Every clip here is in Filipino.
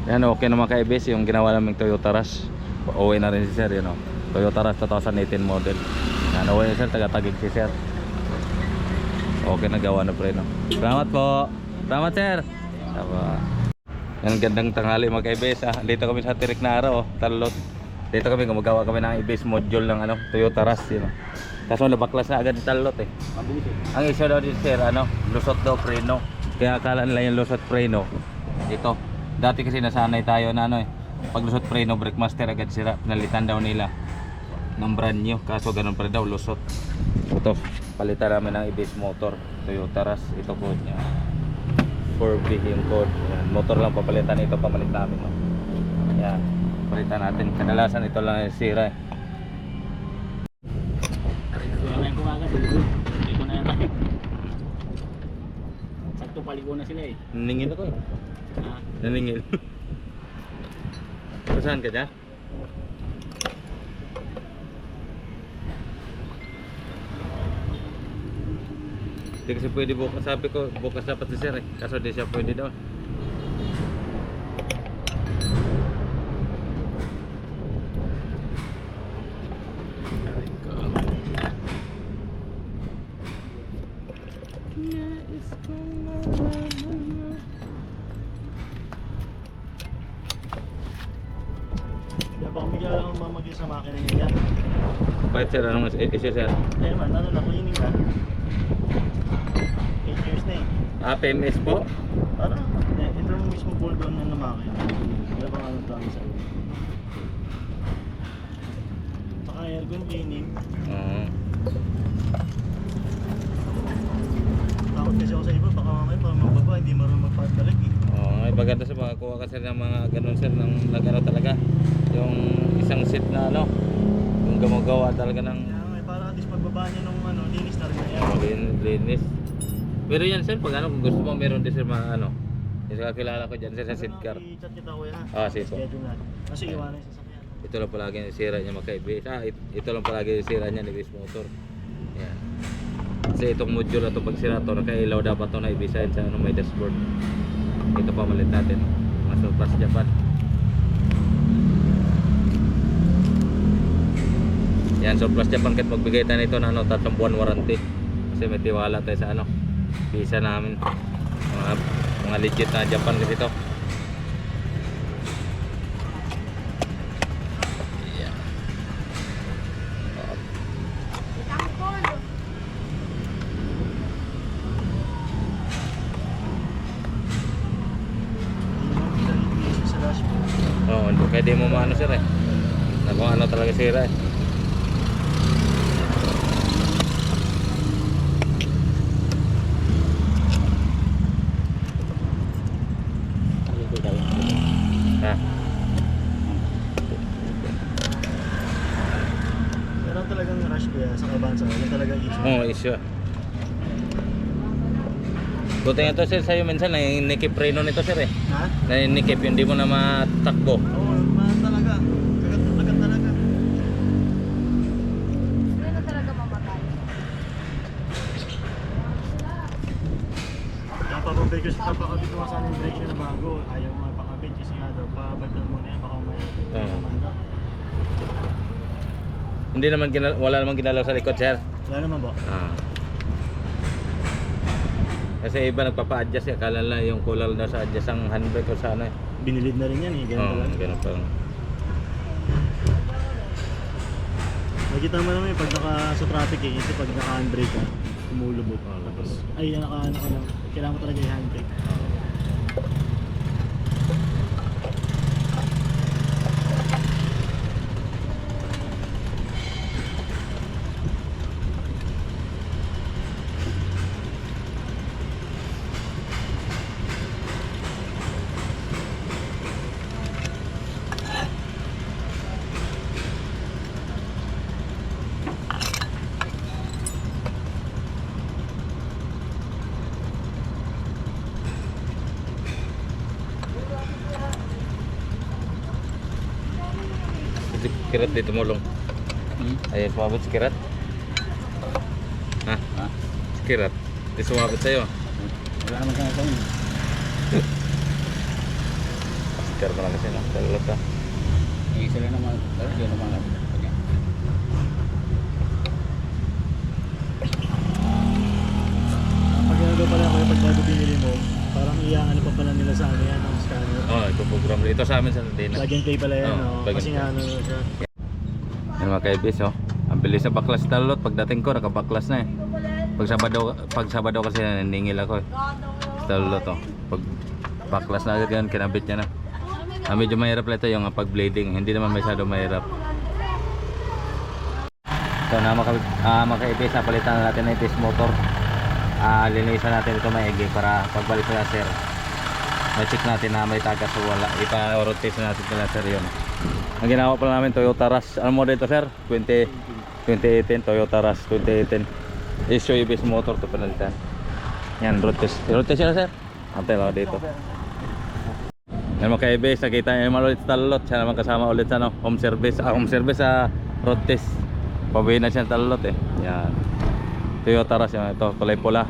Yan, okay naman kay Bes yung ginawa naming Toyota Rush. Uwi na rin si Sir, yun o. Toyota Rush 2018 model. Yan, uwi Sir, taga-Taguig si Sir. Okay na gawa na pre, no. Salamat po. Salamat Sir. Yan, gandang tanghali mga kay-Bes. Dito kami sa Tirik na araw, Talot. Dito kami gumagawa kami ng i-base module ng ano, Toyota Rush, yun o. Kaso nabaklas na agad yung Talot eh. Ang issue daw din Sir, ano, lusot daw preno. Kaya akala nila yung lusot preno ito. Dati kasi nasanay tayo na ano eh, pag lusot preno, brake master agad sira. Pinalitan daw nila ng brand new, kaso ganun pa rin daw lusot. Ito, palitan namin ng i-base motor Toyota Rush. Ito code nya 4B yung code. Yan, motor lang papalitan, ito pamalit namin, no? Yan, palitan natin. Kadalasan ito lang yung sira eh. Sakto paligo na sila eh. Naningil ako eh. Naningil. Saan ka dyan? Hindi kasi pwede bukas. Sabi ko bukas dapat si Sir eh. Kaso di siya pwede daw. Baka bigla lang mamagay sa makina niya yan. Bakit Sir? Anong issue Sir? Eh man, ano na, cleaning na. 8 years na eh. PMS po? Para, ito yung mismo pull down na makina. Kaya baka ano dami sa ulo. Saka aircon cleaning. Takot kasi ako sa iba, baka mamaya pag magbaba, hindi marunong magpatalik eh. Ay baganda sa mga kuha kasi ng mga ganun Sir ng nagano talaga. Yung isang seat na ano, yung gumagawa talaga ng Kaya nga, para at least pagbaba niya nung ano, linis na rin na yan. linis. Pero yan Sir, pag ano, kung gusto mo meron din Sir mga ano, yung kakilala ko dyan Sir sa seatcar. I-chat kita kuya ha. Sige po. Schedule natin. Kasi iwanan yung sasakyan. Ito lang palagi yung sira niya magka-ibis. Ito lang palagi yung sira niya ni base motor. Yan. Kasi itong module na ito pag sira ito, nakailaw dapat ito na ibisahin sa ano, may dashboard. Ito pa malit natin. Mga surplus Japan. Yan, surplus Japan kahit magbigay tayo nito na ano, 3 buwan warranty. Kasi may tiwala tayo sa ano, visa namin. Mga legit na Japan kasi ito. Sa dashboard. Oo, kaya di mo maano Sir eh. Kung ano talaga sira eh. Ha? Meron talagang rush kuya sa Kabansa. Yan talaga issue. Oo, issue. Buti nga to Sir, sa'yo minsan nainikip preno nito Sir eh. Ha? Nainikip yun, di mo na matakbo. Oo, mahal talaga. Agad talaga. Hindi na talaga mamatay. Napapabig kasi napakabig mo sa yung brake na bago. Ayaw mo mapakabig kasi nga daw, pabagdan mo na yan, baka may manda. Hindi naman wala namang ginalaw sa likod Sir. Wala naman ba? Kasi iba nagpapa-adjust, akala lang yung kulang na sa adjust ang handbrake o sa ano eh. Binilid na rin yan eh, ganun talaga. Ganun pa lang. Nakita mo naman yung pag sa traffic eh, kasi pag naka-handbrake ka, umulubog. Tapos, ay naka-ano ka lang, kailangan mo talaga yung handbrake. Kirat dito mulong. Ayun, sumabot si Kirat. Ha? Si Kirat. Di sumabot sa'yo. Wala naman ka sa Filter ko lang kasi no. Talot ka. Yung isa lang naman, pero yun naman lang. Pag ginagawa pala ako pag bago binili mo, parang ano pa pala nila sa ano yan, ang scanner. Oh, ipoprogram ito sa amin sa Nadina. Plug and play pala yan, Oo, no? plug and Kasi play. nga ano siya. Yan mga kaibis oh. Ang bilis sa baklas talot. Pagdating ko nakabaklas na eh. Pag Sabado kasi naningil ako eh. Talot oh. Pag baklas na agad yan, kinabit niya na. Medyo mahirap lang ito yung pag blading. Hindi naman masyado mahirap. So na mga kaibis, napalitan na natin na yung motor. Linisan natin ito maigi para pagbalik sa sir. Ma-check natin na may tagas o wala. Ipa-rotate natin pala sir yun. Ang ginawa pala namin Toyota Rush. Ano model ito sir? 2018 Toyota Rush 2018. Issue EBS motor to pinalitan. Yan, rotation. Rotation na sir. Antay lang dito. Yan mga ka-EBS, nakita nyo naman ulit sa talot. Siya naman kasama ulit sa home service. Home service sa road test. Pabuhin na siya talot eh. Yan. Toyota Rush yan. Ito, kulay pula.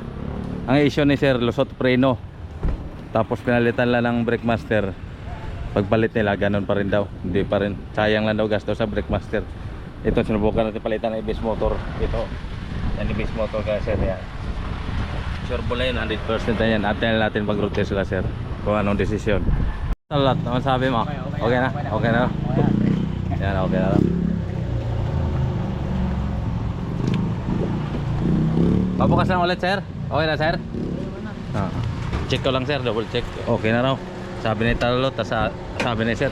Ang issue ni sir, lusot preno. Tapos pinalitan lang ng brake master. Pagpalit nila, ganun pa rin daw. Hindi pa rin. Sayang lang daw gasto sa brake master. Ito, sinubukan natin palitan ng EBS motor. Ito. Yan EBS motor kaya sir. Yan. Sure po na yun, 100% na yan. Atin natin pag-road test sila sir. Kung anong desisyon. Salat, naman sabi mo? Okay na? Okay na? Yan, okay na lang. Pabukas lang ulit sir. Okay na sir? Check ko lang sir, double check. Okay na raw. Sabi ni Talot, sabi ni sir.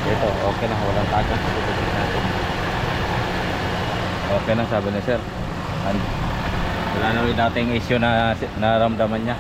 Ito, okay na, walang tagas. Okay na, sabi ni sir. Wala na yung dating issue na naramdaman niya.